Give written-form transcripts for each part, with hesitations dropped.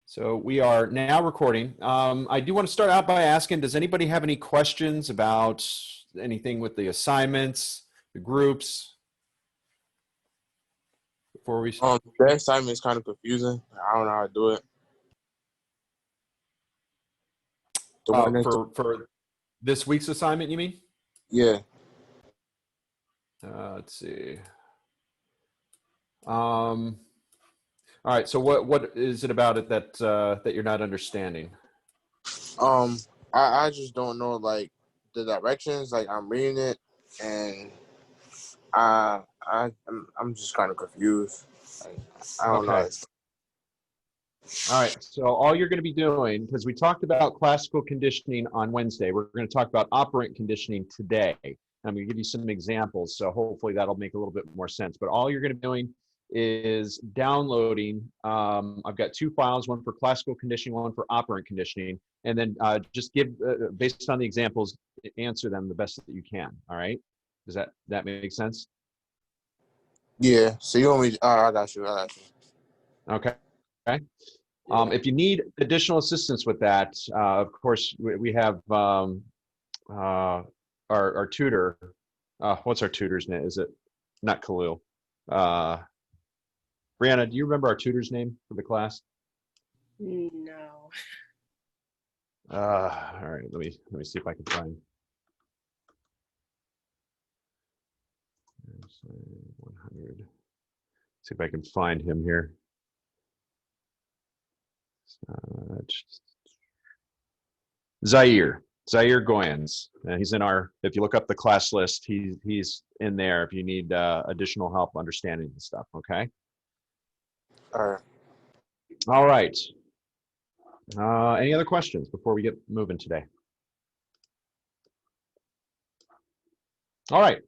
So we are now recording. I do want to start out by asking, does anybody have any questions about anything with the assignments, the groups? Before we The assignment is kind of confusing. I don't know how to do it. The one that's for this week's assignment, you mean? yeah. Let's see. All right. So what is it about it that that you're not understanding? I just don't know like the directions. Like I'm reading it and I'm just kind of confused. Like, I don't know. Okay. All right. So all you're going to be doing, because we talked about classical conditioning on Wednesday, we're going to talk about operant conditioning today. I'm going to give you some examples, so hopefully that'll make a little bit more sense. But all you're going to be doing is downloading. I've got two files, one for classical conditioning, one for operant conditioning, and then just give, based on the examples, answer them the best that you can. All right? Does that make sense? Yeah. So you want me? I got you. Okay. Okay. Yeah. If you need additional assistance with that, of course, we have our tutor. What's our tutor's name? Is it not Khalil? Brianna, do you remember our tutor's name for the class? No. All right, let me see if I can find. 100. See if I can find him here. Zaire Goyens. He's in our. If you look up the class list, he's in there. If you need additional help understanding the stuff, okay. All right. All right. Any other questions before we get moving today? All right.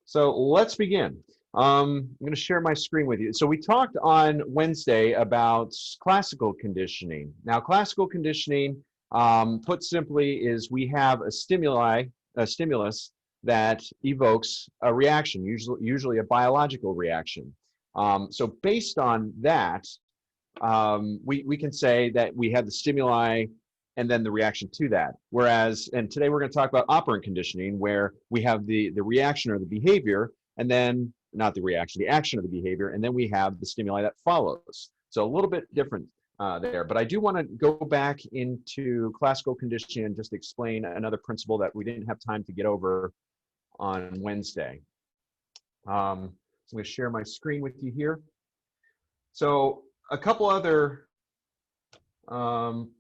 So let's begin. I'm going to share my screen with you. So we talked on Wednesday about classical conditioning. Now, classical conditioning, put simply, is we have a stimulus that evokes a reaction, usually a biological reaction. So based on that, we can say that we have the stimuli and then the reaction to that. Whereas, and today we're going to talk about operant conditioning, where we have the reaction or the behavior, and then not the reaction, the action of the behavior, and then we have the stimuli that follows. So a little bit different there. But I do want to go back into classical conditioning and just explain another principle that we didn't have time to get over on Wednesday. So I'm going to share my screen with you here. So a couple other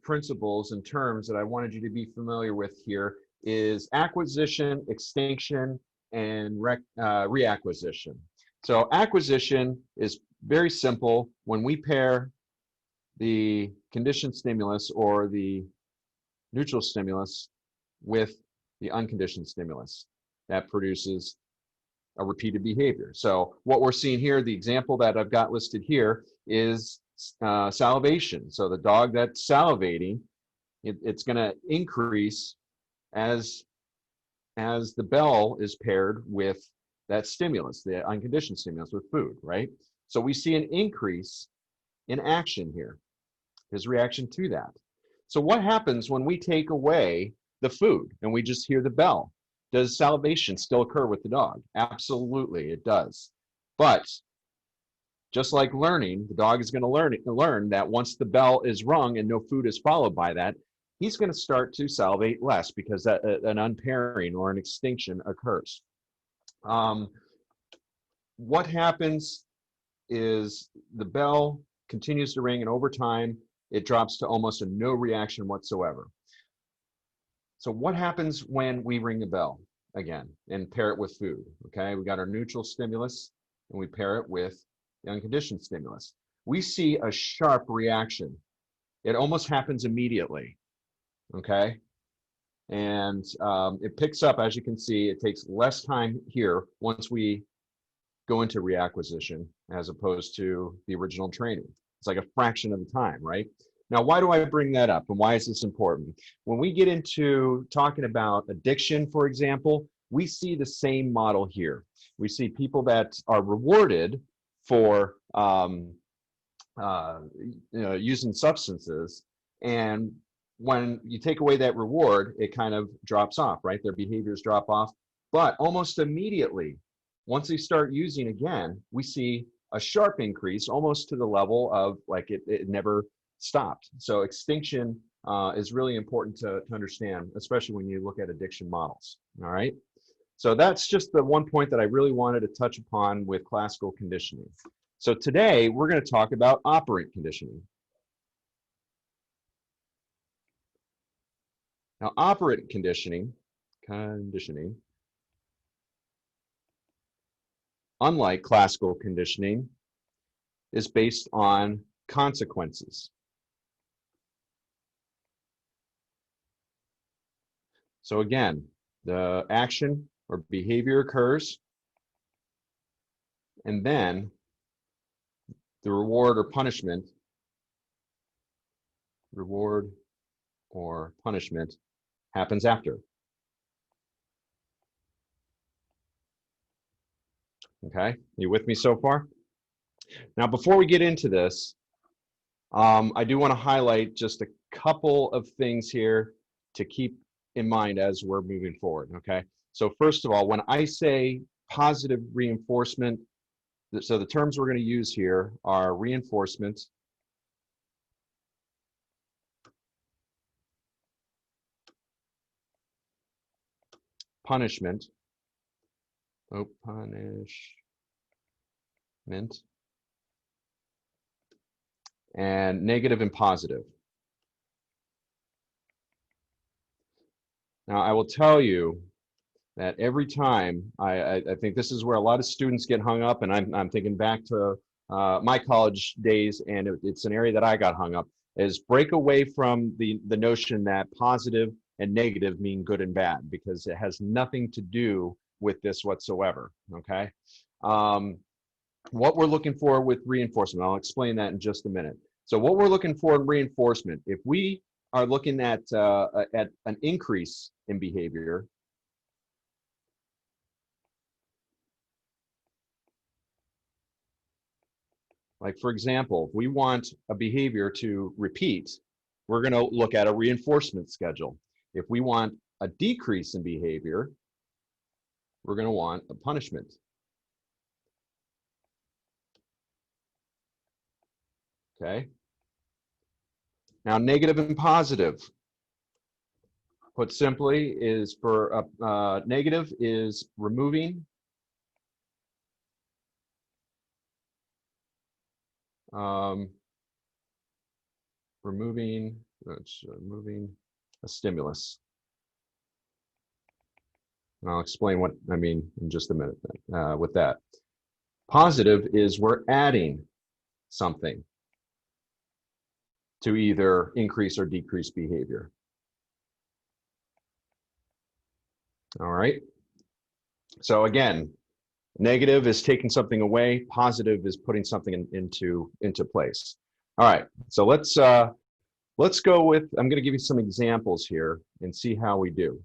principles and terms that I wanted you to be familiar with here is acquisition, extinction, and reacquisition. So acquisition is very simple. When we pair the conditioned stimulus or the neutral stimulus with the unconditioned stimulus, that produces a repeated behavior. So what we're seeing here, the example that I've got listed here is salivation. So the dog that's salivating, it's going to increase as the bell is paired with that stimulus, the unconditioned stimulus with food, right? So we see an increase in action here, his reaction to that. So what happens when we take away the food and we just hear the bell? Does salivation still occur with the dog? Absolutely, it does. But just like learning, the dog is going to learn that once the bell is rung and no food is followed by that, he's going to start to salivate less because an unpairing or an extinction occurs. What happens is the bell continues to ring, and over time, it drops to almost a no reaction whatsoever. So what happens when we ring the bell again and pair it with food? Okay, we got our neutral stimulus and we pair it with the unconditioned stimulus. We see a sharp reaction. It almost happens immediately. Okay, and it picks up, as you can see. It takes less time here once we go into reacquisition as opposed to the original training. It's like a fraction of the time, right? Now, why do I bring that up, and why is this important? When we get into talking about addiction, for example, we see the same model here. We see people that are rewarded for using substances, and when you take away that reward, it kind of drops off, right? Their behaviors drop off, but almost immediately, once they start using again, we see a sharp increase, almost to the level of like it never stopped. So extinction is really important to understand, especially when you look at addiction models. All right. So that's just the one point that I really wanted to touch upon with classical conditioning. So today we're going to talk about operant conditioning. Now, operant conditioning, unlike classical conditioning, is based on consequences. So again, the action or behavior occurs, and then the reward or punishment happens after. Okay, you with me so far? Now, before we get into this, I do want to highlight just a couple of things here to keep in mind as we're moving forward, okay? So first of all, when I say positive reinforcement, so the terms we're going to use here are reinforcement, punishment, and negative and positive. Now, I will tell you that every time, I think this is where a lot of students get hung up, and I'm thinking back to my college days, and it's an area that I got hung up, is break away from the notion that positive and negative mean good and bad, because it has nothing to do with this whatsoever, okay? What we're looking for with reinforcement, I'll explain that in just a minute. So what we're looking for in reinforcement, if we are looking at an increase in behavior, like for example, if we want a behavior to repeat, we're going to look at a reinforcement schedule. If we want a decrease in behavior, we're going to want a punishment. Okay. Now, negative and positive, put simply, is for negative is removing removing a stimulus. And I'll explain what I mean in just a minute with that. Positive is we're adding something to either increase or decrease behavior. All right. So again, negative is taking something away. Positive is putting something into place. All right. So let's go with. I'm going to give you some examples here and see how we do.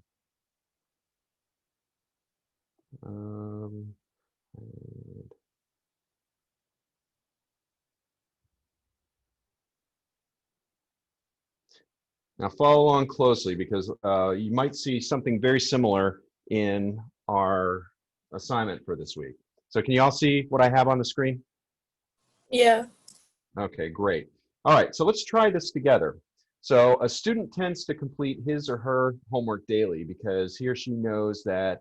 Now follow along closely, because you might see something very similar in our assignment for this week. So can you all see what I have on the screen? Yeah. Okay, great. All right, so let's try this together. So a student tends to complete his or her homework daily because he or she knows that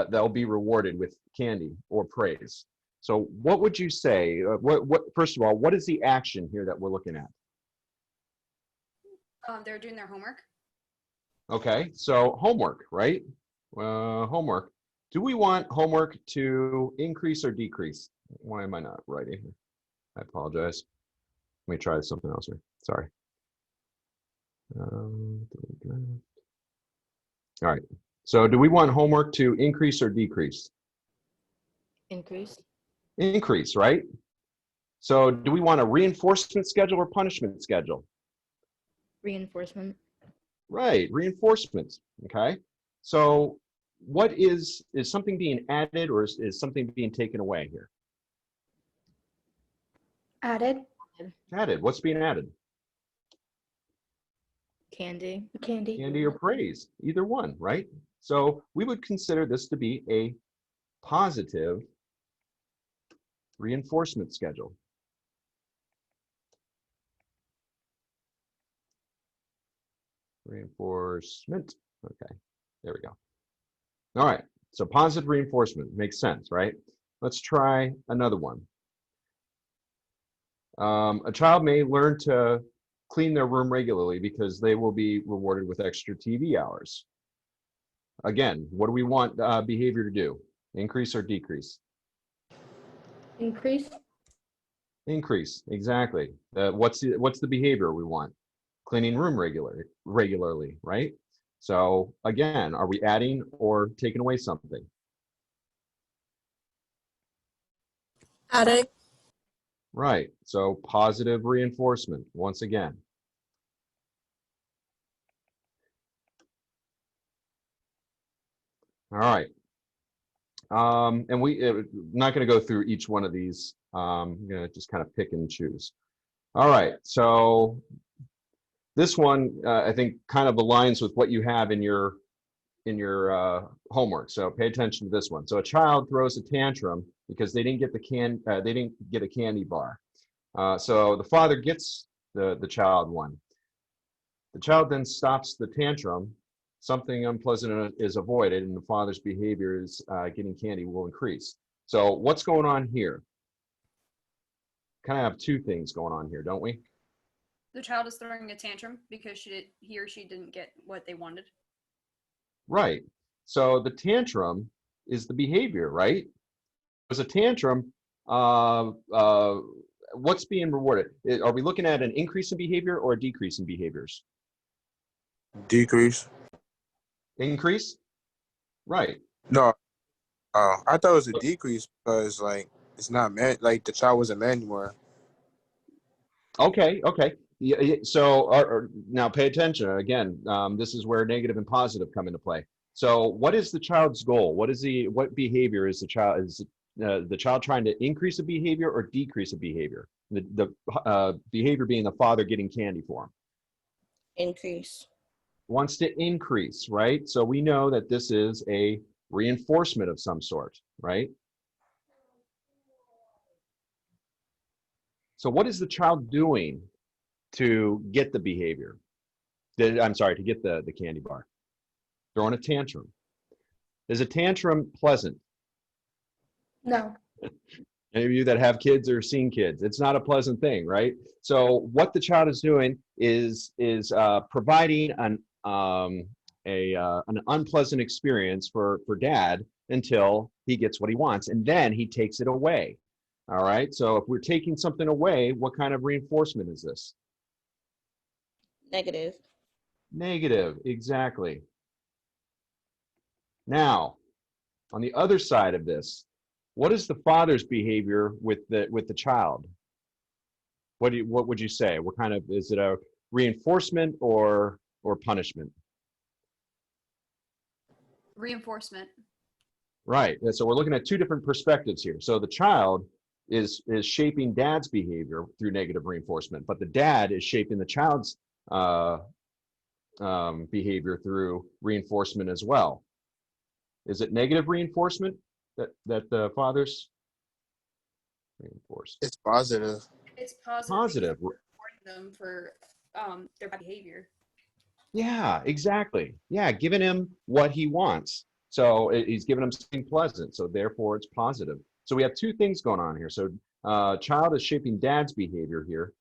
they'll be rewarded with candy or praise. So what would you say, first of all, what is the action here that we're looking at? They're doing their homework. Okay, so homework, right? Homework. Do we want homework to increase or decrease? Why am I not writing here? I apologize. Let me try something else here. Sorry. All right. So do we want homework to increase or decrease? Increase. Increase, right? So do we want a reinforcement schedule or punishment schedule? Reinforcement. Right, reinforcement. Okay. So what is something being added, or is something being taken away here? Added. Added. What's being added? Candy. Candy or praise, either one, right? So we would consider this to be a positive reinforcement schedule. Reinforcement. Okay, there we go. All right, so positive reinforcement makes sense, right? Let's try another one. A child may learn to clean their room regularly because they will be rewarded with extra TV hours. Again, what do we want behavior to do? Increase or decrease? Increase. Increase, exactly. What's the behavior we want? Cleaning room regularly, right? So again, are we adding or taking away something? Adding. Right, so positive reinforcement, once again. All right. And we're not going to go through each one of these. I'm going to just kind of pick and choose. All right, so this one, I think, kind of aligns with what you have in your homework. So pay attention to this one. So a child throws a tantrum because they didn't get they didn't get a candy bar. So the father gets the child one. The child then stops the tantrum. Something unpleasant is avoided, and the father's behavior is getting candy will increase. So what's going on here? Kind of have two things going on here, don't we? The child is throwing a tantrum because he or she didn't get what they wanted. Right. So the tantrum is the behavior, right? As a tantrum, what's being rewarded? Are we looking at an increase in behavior or a decrease in behaviors? Decrease. Increase? Right. No, I thought it was a decrease because like it's not man, like the child wasn't man anymore. Okay. Yeah, so now pay attention. Again, this is where negative and positive come into play. So what is the child's goal? What behavior is the child trying to increase a behavior or decrease a behavior? The behavior being the father getting candy for him. Increase. Wants to increase, right? So we know that this is a reinforcement of some sort, right? So what is the child doing to get the behavior? I'm sorry, to get the candy bar. Throwing a tantrum. Is a tantrum pleasant? No. Any of you that have kids or seen kids, it's not a pleasant thing, right? So what the child is doing is providing an unpleasant experience for dad until he gets what he wants, and then he takes it away. All right. So if we're taking something away, what kind of reinforcement is this? Negative. Negative, exactly. Now, on the other side of this, what is the father's behavior with the child? What would you say? What kind of, is it a reinforcement or punishment? Reinforcement. Right. So we're looking at two different perspectives here. So the child is shaping dad's behavior through negative reinforcement, but the dad is shaping the child's behavior through reinforcement as well. Is it negative reinforcement that the father's reinforce? It's positive. It's positive. Positive. Rewarding them for their bad behavior. Yeah, exactly. Yeah, giving him what he wants. So he's giving him something pleasant. So therefore, it's positive. So we have two things going on here. So child is shaping dad's behavior here.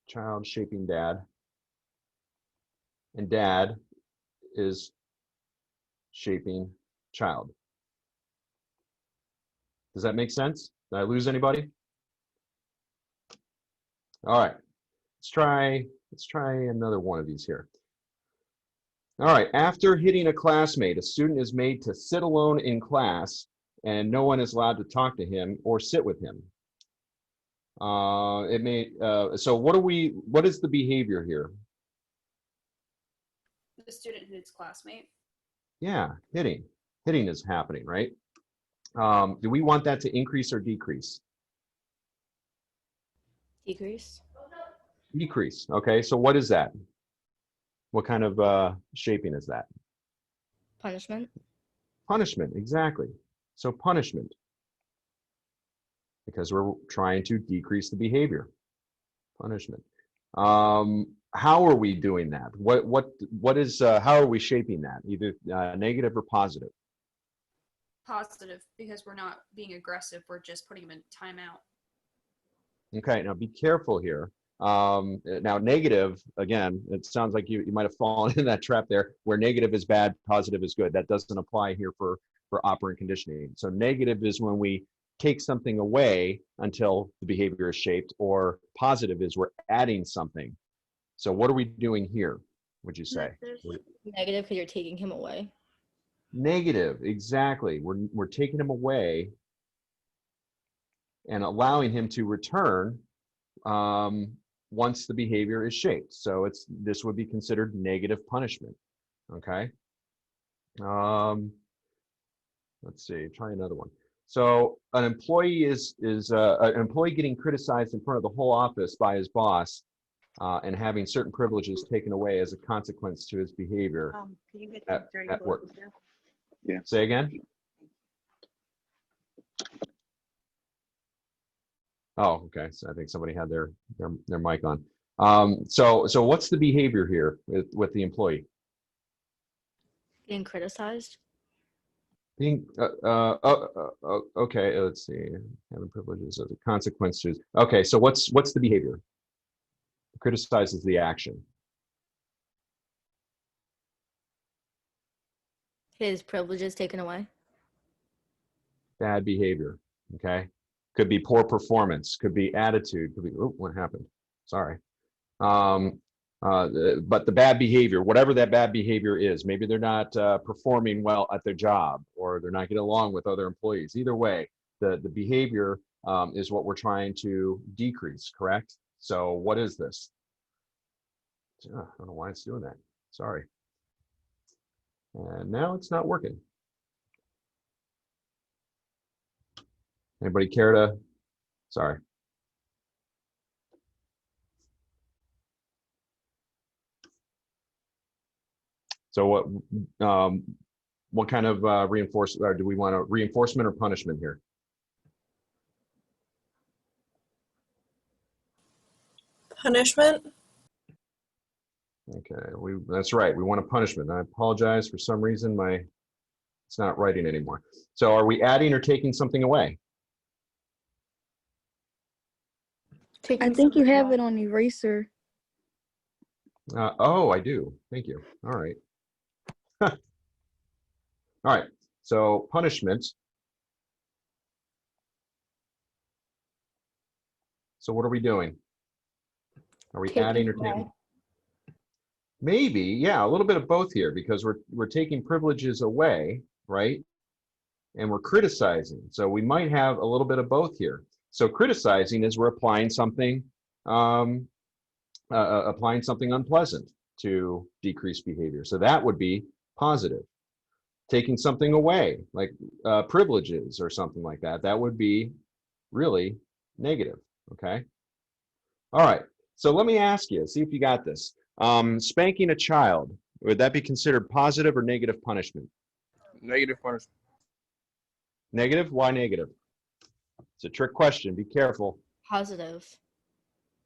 Child shaping dad. And dad is shaping child. Does that make sense? Did I lose anybody? All right. Let's try another one of these here. All right, after hitting a classmate, a student is made to sit alone in class and no one is allowed to talk to him or sit with him. So what is the behavior here? The student hit his classmate. Yeah, hitting is happening, right? Do we want that to increase or decrease? Decrease. Decrease. Okay, so what is that? What kind of shaping is that? Punishment. Punishment, exactly. So punishment, because we're trying to decrease the behavior. Punishment. How are we doing that? What is, how are we shaping that? Either negative or positive? Positive, because we're not being aggressive. We're just putting him in timeout. Okay, now be careful here. Now negative, again, it sounds like you might have fallen in that trap there, where negative is bad, positive is good. That doesn't apply here for operant conditioning. So negative is when we take something away until the behavior is shaped, or positive is we're adding something. So what are we doing here, would you say? Negative because you're taking him away. Negative, exactly. We're taking him away and allowing him to return once the behavior is shaped. So this would be considered negative punishment. Okay. Let's see. Try another one. So an employee is an employee getting criticized in front of the whole office by his boss and having certain privileges taken away as a consequence to his behavior Can you get at work. Yeah. Say again. Oh, okay. So I think somebody had their mic on. So what's the behavior here with the employee? Being criticized. Being okay. Let's see. Having privileges as a consequence to. Okay. So what's the behavior? Criticizes the action. His privileges taken away. Bad behavior. Okay. Could be poor performance. Could be attitude. Could be. Oh, what happened? Sorry. But the bad behavior, whatever that bad behavior is, maybe they're not performing well at their job, or they're not getting along with other employees. Either way, the behavior is what we're trying to decrease, correct? So what is this? I don't know why it's doing that. Sorry. And now it's not working. Anybody care to? Sorry. So what kind of reinforcement, or do we want a reinforcement or punishment here? Punishment. Okay, that's right. We want a punishment. I apologize, for some reason it's not writing anymore. So are we adding or taking something away? I think you have it on eraser. Oh, I do. Thank you. All right. All right. So punishment. So what are we doing? Are we Taking adding or away. taking? Maybe, yeah, a little bit of both here, because we're taking privileges away, right? And we're criticizing. So we might have a little bit of both here. So criticizing is we're applying something unpleasant to decrease behavior. So that would be positive. Taking something away, like privileges or something like that, that would be really negative. Okay. All right. So let me ask you, see if you got this. Spanking a child, would that be considered positive or negative punishment? Negative punishment. Negative? Why negative? It's a trick question. Be careful. Positive.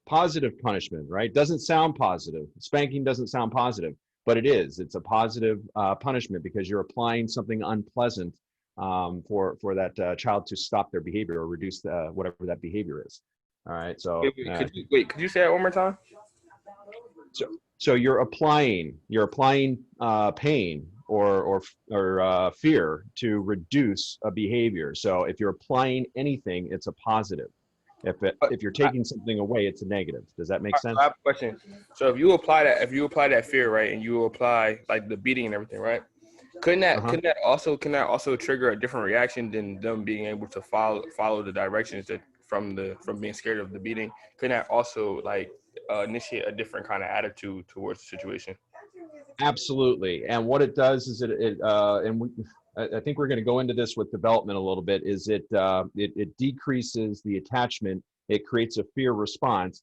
Positive punishment, right? Doesn't sound positive. Spanking doesn't sound positive, but it is. It's a positive punishment because you're applying something unpleasant for that child to stop their behavior or reduce whatever that behavior is. All right. So Could you say that one more time? So you're applying pain or fear to reduce a behavior. So if you're applying anything, it's a positive. If you're taking something away, it's a negative. Does that make sense? I have a question. So if you apply that fear, right, and you apply like the beating and everything, right? Couldn't that also trigger a different reaction than them being able to follow the directions from being scared of the beating? Couldn't that also like initiate a different kind of attitude towards the situation? Absolutely. And what it does is I think we're going to go into this with development a little bit, is it decreases the attachment it creates a fear response.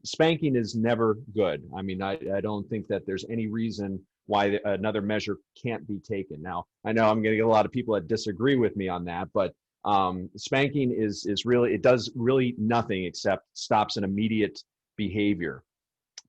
Spanking is never good. I mean, I don't think that there's any reason why another measure can't be taken. Now, I know I'm going to get a lot of people that disagree with me on that, but spanking is really, it does really nothing except stops an immediate behavior.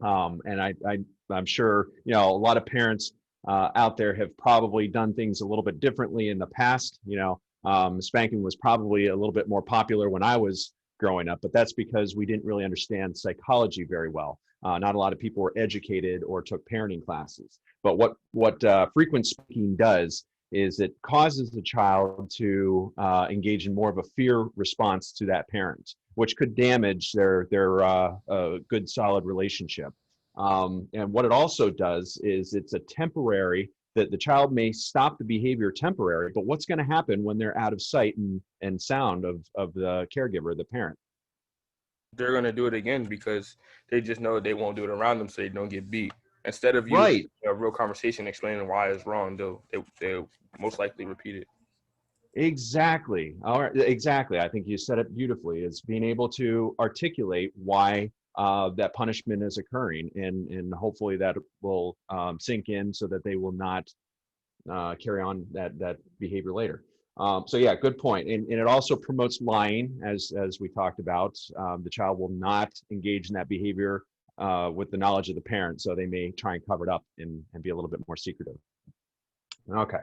And I'm sure, you know, a lot of parents out there have probably done things a little bit differently in the past. You know, spanking was probably a little bit more popular when I was growing up, but that's because we didn't really understand psychology very well. Not a lot of people were educated or took parenting classes. But what frequent spanking does is it causes the child to engage in more of a fear response to that parent, which could damage their good solid relationship. And what it also does is it's a temporary, that the child may stop the behavior temporary, but what's going to happen when they're out of sight and sound of the caregiver, the parent? They're going to do it again because they just know they won't do it around them so they don't get beat. Instead of you Right. a real conversation explaining why it's wrong, they'll most likely repeat it. Exactly. All right. Exactly. I think you said it beautifully. It's being able to articulate why that punishment is occurring, and hopefully that will sink in so that they will not carry on that behavior later. So yeah, good point. And it also promotes lying, as we talked about. The child will not engage in that behavior with the knowledge of the parent, so they may try and cover it up and be a little bit more secretive. Okay.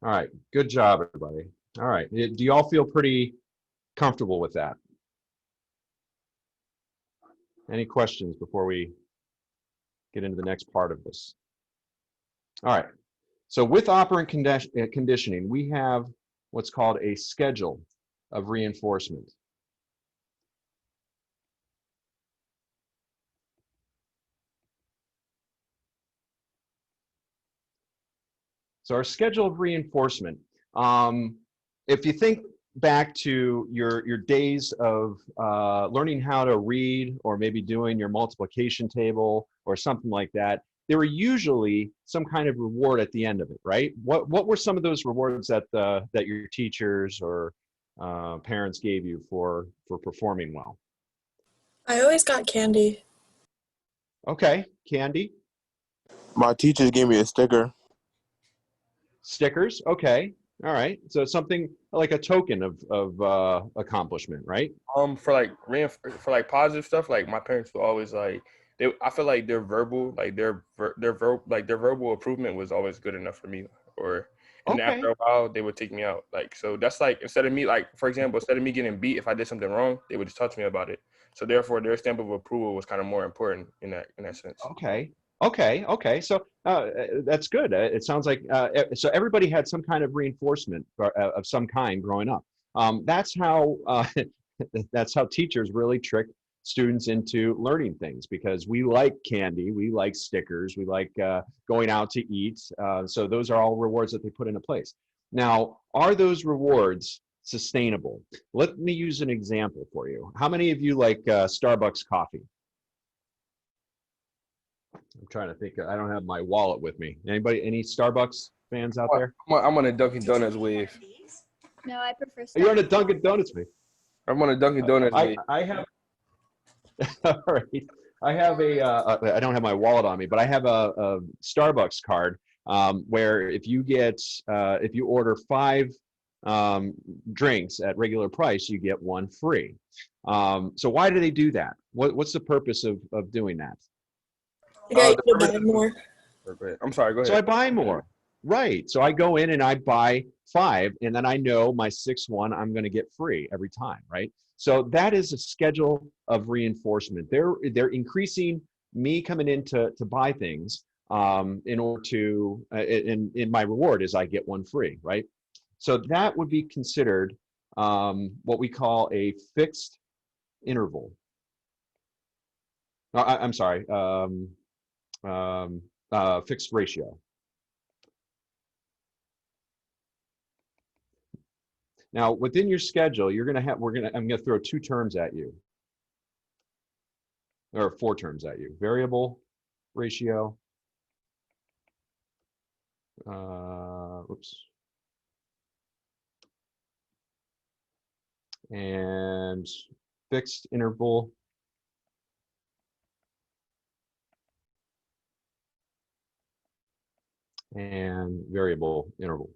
All right. Good job, everybody. All right. Do y'all feel pretty comfortable with that? Any questions before we get into the next part of this? All right. So with operant conditioning, we have what's called a schedule of reinforcement. So our schedule of reinforcement, if you think back to your days of learning how to read, or maybe doing your multiplication table or something like that, there were usually some kind of reward at the end of it, right? What were some of those rewards that that your teachers or parents gave you for performing well? I always got candy. Okay, candy. My teachers gave me a sticker. Stickers. Okay, all right. So something like a token of accomplishment, right? For like positive stuff, like my parents were always like, I feel like their verbal, like their verbal improvement was always good enough for me. And Okay. after a while, they would take me out. Like, so that's like, instead of me, like, for example, instead of me getting beat if I did something wrong, they would just talk to me about it. So therefore, their stamp of approval was kind of more important in that sense. Okay. So that's good. It sounds like so everybody had some kind of reinforcement of some kind growing up. That's how that's how teachers really trick students into learning things, because we like candy, we like stickers, we like going out to eat. So those are all rewards that they put into place. Now, are those rewards sustainable? Let me use an example for you. How many of you like Starbucks coffee? I'm trying to think. I don't have my wallet with me. Anybody? Any Starbucks fans out there? I'm on a Dunkin' Donuts wave. No, I prefer You're on a Dunkin' Donuts wave. I'm on a Dunkin' Donuts wave. I have. All right. I have I don't have my wallet on me, but I have a Starbucks card where if you order 5 drinks at regular price, you get 1 free. So why do they do that? What's the purpose of doing that? I got you to buy more. I'm sorry, go ahead. So I buy more. Right. So I go in and I buy 5, and then I know my 6th one I'm going to get free every time, right? So that is a schedule of reinforcement. They're increasing me coming in to buy things in order to, in my reward is I get 1 free, right? So that would be considered what we call a fixed interval. I'm sorry, fixed ratio. Now, within your schedule, I'm gonna throw 2 terms at you, or 4 terms at you. Variable ratio, oops, and fixed interval, and variable interval.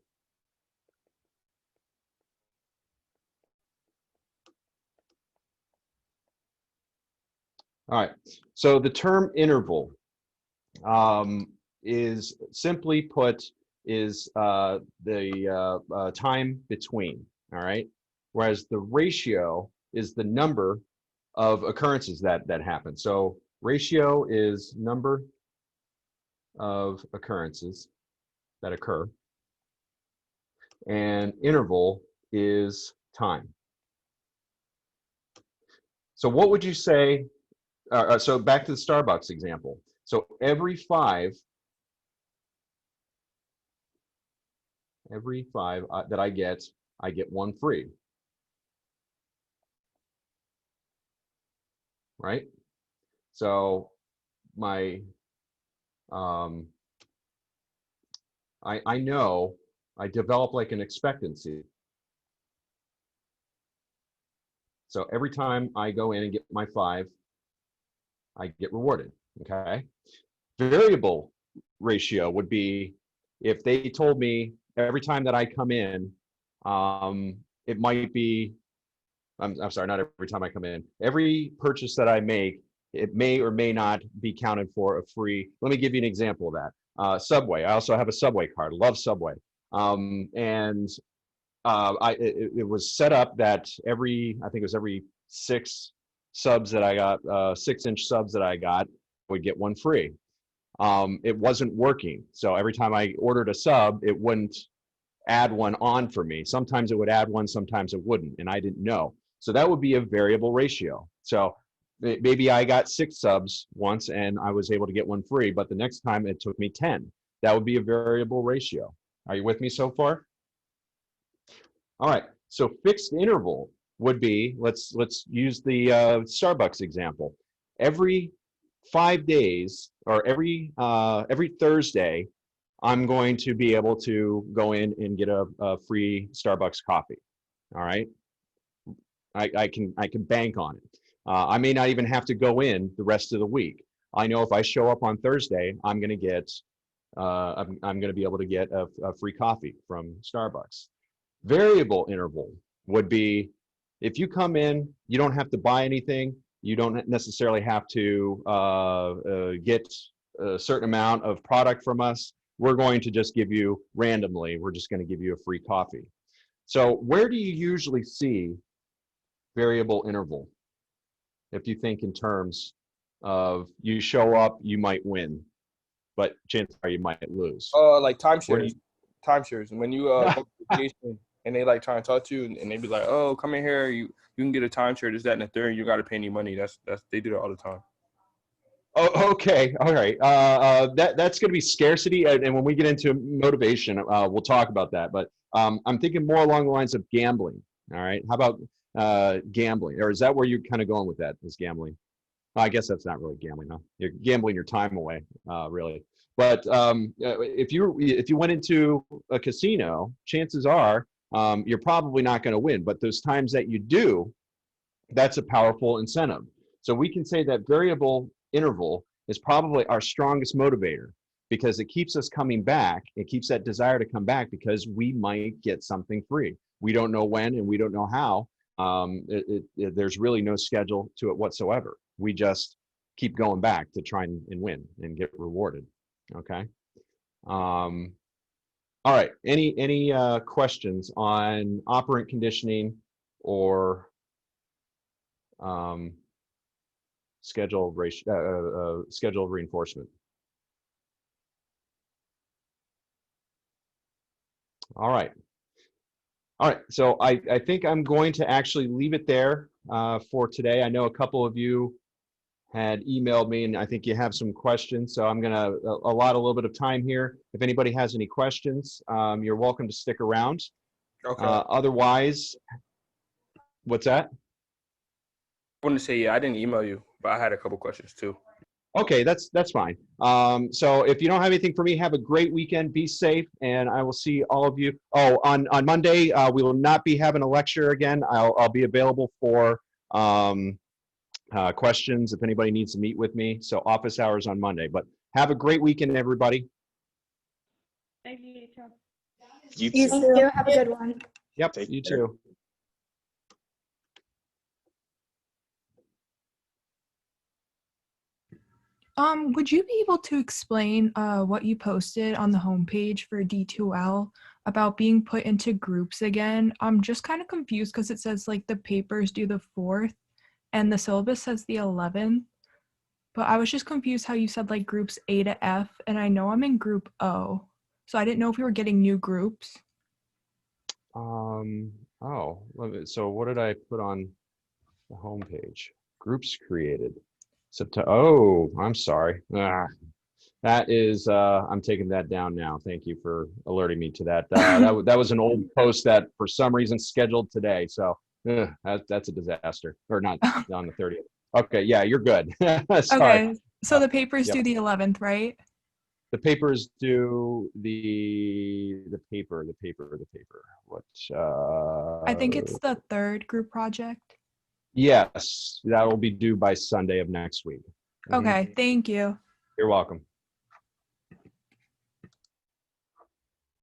All right, so the term interval is simply put is the time between, all right? Whereas the ratio is the number of occurrences that happen. So ratio is number of occurrences that occur, and interval is time. So what would you say, so back to the Starbucks example. So every five that I get one free, right? So my, I know I develop like an expectancy. So every time I go in and get my 5, I get rewarded, okay? Variable ratio would be if they told me every time that I come in, it might be, I'm sorry, not every time I come in, every purchase that I make, it may or may not be counted for a free. Let me give you an example of that. Subway, I also have a Subway card, love Subway. And it was set up that I think it was every 6 subs that I got, 6-inch subs that I got, would get one free. It wasn't working. So every time I ordered a sub, it wouldn't add one on for me. Sometimes it would add one, sometimes it wouldn't, and I didn't know. So that would be a variable ratio. So maybe I got 6 subs once and I was able to get one free, but the next time it took me 10. That would be a variable ratio. Are you with me so far? All right, so fixed interval would be, let's use the Starbucks example. Every 5 days, or every Thursday, I'm going to be able to go in and get a free Starbucks coffee. All right, I can bank on it. I may not even have to go in the rest of the week. I know if I show up on Thursday, I'm going to get I'm going to be able to get a free coffee from Starbucks. Variable interval would be if you come in, you don't have to buy anything. You don't necessarily have to get a certain amount of product from us. We're going to just give you randomly, we're just going to give you a free coffee. So where do you usually see variable interval? If you think in terms of you show up, you might win, but chances are you might lose. Like timeshares. Timeshares. And when you go to vacation and they like try to talk to you and they be like, oh, come in here, you can get a timeshare, this, that, and the third, you got to pay any money. That's they do that all the time. Oh, okay, all right. That's going to be scarcity, and when we get into motivation, we'll talk about that. But I'm thinking more along the lines of gambling. All right, how about gambling? Or is that where you're kind of going with that? Is gambling? I guess that's not really gambling, huh? You're gambling your time away, really. But if you went into a casino, chances are you're probably not going to win. But those times that you do, that's a powerful incentive. So we can say that variable interval is probably our strongest motivator because it keeps us coming back. It keeps that desire to come back because we might get something free. We don't know when and we don't know how. There's really no schedule to it whatsoever. We just keep going back to try and win and get rewarded. Okay. All right. Any questions on operant conditioning or schedule reinforcement? All right. All right. So I think I'm going to actually leave it there for today. I know a couple of you had emailed me and I think you have some questions. So I'm going to allot a little bit of time here. If anybody has any questions, you're welcome to stick around. Okay. Otherwise, what's that? I wanted to say, yeah, I didn't email you, but I had a couple questions too. Okay, that's fine. So if you don't have anything for me, have a great weekend. Be safe, and I will see all of you. Oh, on Monday, we will not be having a lecture again. I'll be available for questions if anybody needs to meet with me. So office hours on Monday. But have a great weekend, everybody. Thank you, Tom. You You too. too. Have a good one. Yep, Take you care. too. Would you be able to explain what you posted on the homepage for D2L about being put into groups again? I'm just kind of confused because it says like the papers due the 4th and the syllabus says the 11th. But I was just confused how you said like groups A to F, and I know I'm in group O. So I didn't know if we were getting new groups. Oh, so what did I put on the homepage? Groups created. Oh, I'm sorry. That is, I'm taking that down now. Thank you for alerting me to that. That was an old post that for some reason scheduled today. So that's a disaster. Or not on the 30th. Okay, yeah, you're good. Sorry. Okay, so the papers Yep. due the 11th, right? The papers due the paper. What? I think it's the 3rd group project. Yes, that will be due by Sunday of next week. Mhm. Okay, thank you. You're welcome.